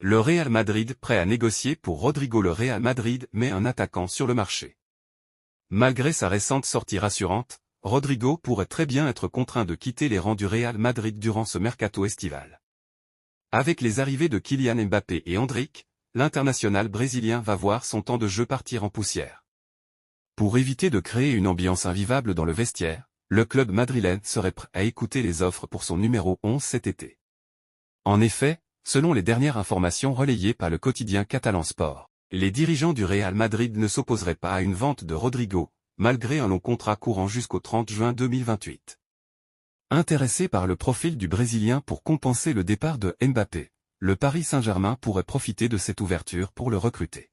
Le Real Madrid prêt à négocier pour Rodrigo. Le Real Madrid met un attaquant sur le marché. Malgré sa récente sortie rassurante, Rodrigo pourrait très bien être contraint de quitter les rangs du Real Madrid durant ce mercato estival. Avec les arrivées de Kylian Mbappé et Endrick, l'international brésilien va voir son temps de jeu partir en poussière. Pour éviter de créer une ambiance invivable dans le vestiaire, le club madrilène serait prêt à écouter les offres pour son numéro 11 cet été. En effet, selon les dernières informations relayées par le quotidien catalan Sport, les dirigeants du Real Madrid ne s'opposeraient pas à une vente de Rodrigo, malgré un long contrat courant jusqu'au 30 juin 2028. Intéressé par le profil du Brésilien pour compenser le départ de Mbappé, le Paris Saint-Germain pourrait profiter de cette ouverture pour le recruter.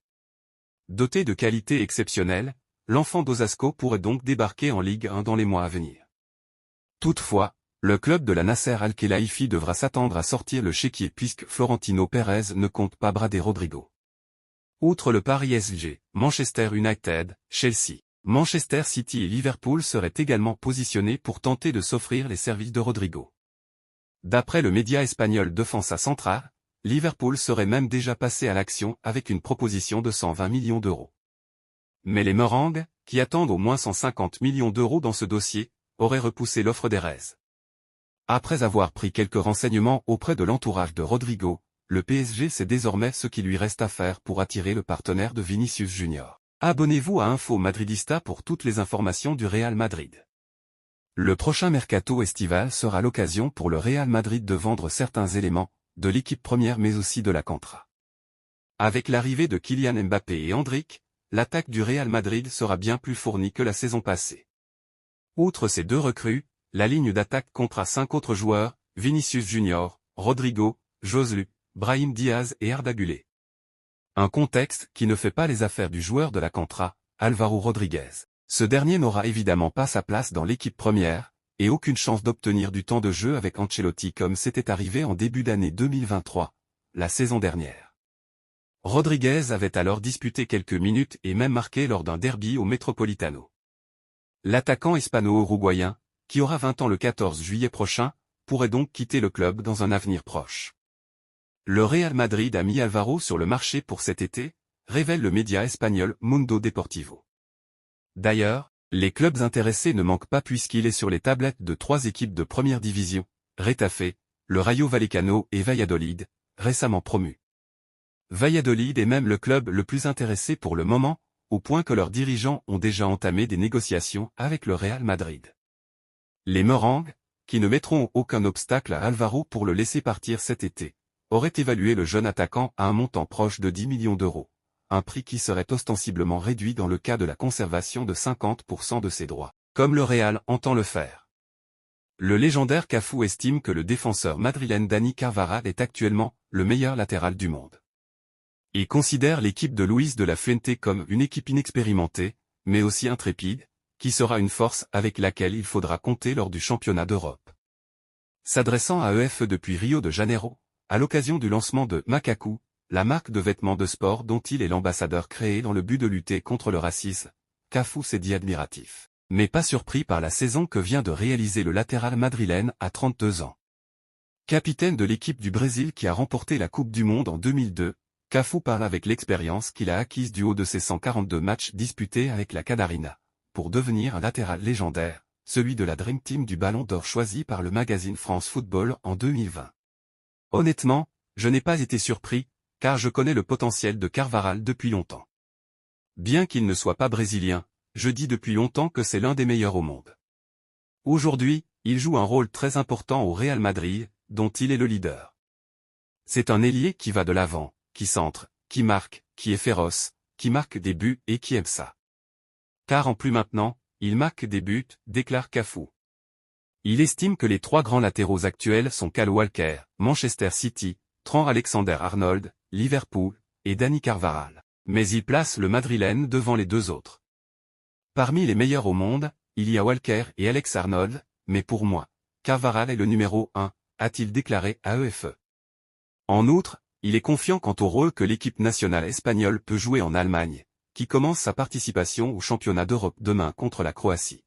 Doté de qualités exceptionnelles, l'enfant d'Osasco pourrait donc débarquer en Ligue 1 dans les mois à venir. Toutefois, le club de la Nasser Al-Khelaifi devra s'attendre à sortir le chéquier puisque Florentino Pérez ne compte pas brader Rodrigo. Outre le Paris PSG, Manchester United, Chelsea, Manchester City et Liverpool seraient également positionnés pour tenter de s'offrir les services de Rodrigo. D'après le média espagnol Defensa Central, Liverpool serait même déjà passé à l'action avec une proposition de 120 millions d'euros. Mais les Merengues, qui attendent au moins 150 millions d'euros dans ce dossier, auraient repoussé l'offre des Reds. Après avoir pris quelques renseignements auprès de l'entourage de Rodrigo, le PSG sait désormais ce qu'il lui reste à faire pour attirer le partenaire de Vinicius Junior. Abonnez-vous à Info Madridista pour toutes les informations du Real Madrid. Le prochain mercato estival sera l'occasion pour le Real Madrid de vendre certains éléments, de l'équipe première mais aussi de la Contra. Avec l'arrivée de Kylian Mbappé et Endrick, l'attaque du Real Madrid sera bien plus fournie que la saison passée. Outre ces deux recrues, la ligne d'attaque comptera 5 autres joueurs, Vinicius Junior, Rodrigo, Joselu, Brahim Diaz et Arda Güler. Un contexte qui ne fait pas les affaires du joueur de la Contra, Álvaro Rodríguez. Ce dernier n'aura évidemment pas sa place dans l'équipe première, et aucune chance d'obtenir du temps de jeu avec Ancelotti comme c'était arrivé en début d'année 2023, la saison dernière. Rodríguez avait alors disputé quelques minutes et même marqué lors d'un derby au Metropolitano. L'attaquant hispano-uruguayen, qui aura 20 ans le 14 juillet prochain, pourrait donc quitter le club dans un avenir proche. Le Real Madrid a mis Álvaro sur le marché pour cet été, révèle le média espagnol Mundo Deportivo. D'ailleurs, les clubs intéressés ne manquent pas puisqu'il est sur les tablettes de 3 équipes de première division, Retafe, le Rayo Vallecano et Valladolid, récemment promus. Valladolid est même le club le plus intéressé pour le moment, au point que leurs dirigeants ont déjà entamé des négociations avec le Real Madrid. Les Merengues, qui ne mettront aucun obstacle à Álvaro pour le laisser partir cet été, auraient évalué le jeune attaquant à un montant proche de 10 millions d'euros, un prix qui serait ostensiblement réduit dans le cas de la conservation de 50% de ses droits, comme le Real entend le faire. Le légendaire Cafu estime que le défenseur madrilène Dani Carvajal est actuellement le meilleur latéral du monde. Il considère l'équipe de Luis de la Fuente comme une équipe inexpérimentée, mais aussi intrépide, qui sera une force avec laquelle il faudra compter lors du championnat d'Europe. S'adressant à EFE depuis Rio de Janeiro, à l'occasion du lancement de Macacu, la marque de vêtements de sport dont il est l'ambassadeur créé dans le but de lutter contre le racisme, Cafu s'est dit admiratif, mais pas surpris par la saison que vient de réaliser le latéral madrilène à 32 ans. Capitaine de l'équipe du Brésil qui a remporté la Coupe du Monde en 2002, Cafu parle avec l'expérience qu'il a acquise du haut de ses 142 matchs disputés avec la Cadarina, pour devenir un latéral légendaire, celui de la Dream Team du Ballon d'Or choisi par le magazine France Football en 2020. Honnêtement, je n'ai pas été surpris, car je connais le potentiel de Carvajal depuis longtemps. Bien qu'il ne soit pas brésilien, je dis depuis longtemps que c'est l'un des meilleurs au monde. Aujourd'hui, il joue un rôle très important au Real Madrid, dont il est le leader. C'est un ailier qui va de l'avant, qui centre, qui marque, qui est féroce, qui marque des buts et qui aime ça. Car en plus maintenant, il marque des buts, déclare Cafu. Il estime que les 3 grands latéraux actuels sont Kyle Walker, Manchester City, Trent Alexander-Arnold, Liverpool, et Dani Carvajal. Mais il place le madrilène devant les 2 autres. Parmi les meilleurs au monde, il y a Walker et Alex Arnold, mais pour moi, Carvajal est le numéro 1, a-t-il déclaré à EFE. En outre, il est confiant quant au rôle que l'équipe nationale espagnole peut jouer en Allemagne, qui commence sa participation au championnat d'Europe demain contre la Croatie.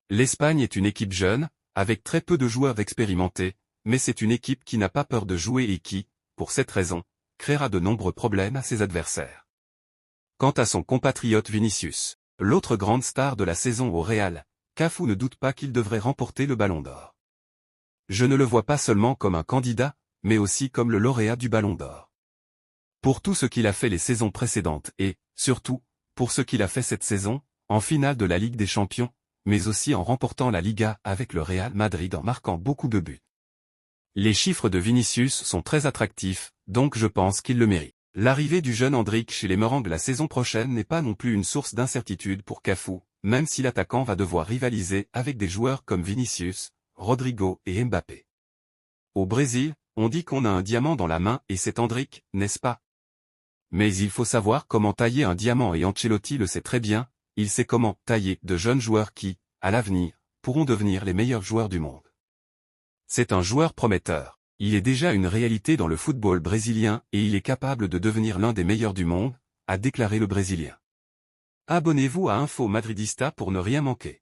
L'Espagne est une équipe jeune, avec très peu de joueurs expérimentés, mais c'est une équipe qui n'a pas peur de jouer et qui, pour cette raison, créera de nombreux problèmes à ses adversaires. Quant à son compatriote Vinicius, l'autre grande star de la saison au Real, Cafu ne doute pas qu'il devrait remporter le Ballon d'Or. Je ne le vois pas seulement comme un candidat, mais aussi comme le lauréat du Ballon d'Or. Pour tout ce qu'il a fait les saisons précédentes et, surtout, pour ce qu'il a fait cette saison, en finale de la Ligue des Champions, mais aussi en remportant la Liga avec le Real Madrid en marquant beaucoup de buts. Les chiffres de Vinicius sont très attractifs, donc je pense qu'il le mérite. L'arrivée du jeune Endrick chez les Merengues la saison prochaine n'est pas non plus une source d'incertitude pour Cafu, même si l'attaquant va devoir rivaliser avec des joueurs comme Vinicius, Rodrigo et Mbappé. Au Brésil, on dit qu'on a un diamant dans la main et c'est Endrick, n'est-ce pas? Mais il faut savoir comment tailler un diamant et Ancelotti le sait très bien, il sait comment tailler de jeunes joueurs qui, à l'avenir, pourront devenir les meilleurs joueurs du monde. C'est un joueur prometteur. Il est déjà une réalité dans le football brésilien et il est capable de devenir l'un des meilleurs du monde, a déclaré le Brésilien. Abonnez-vous à Info Madridista pour ne rien manquer.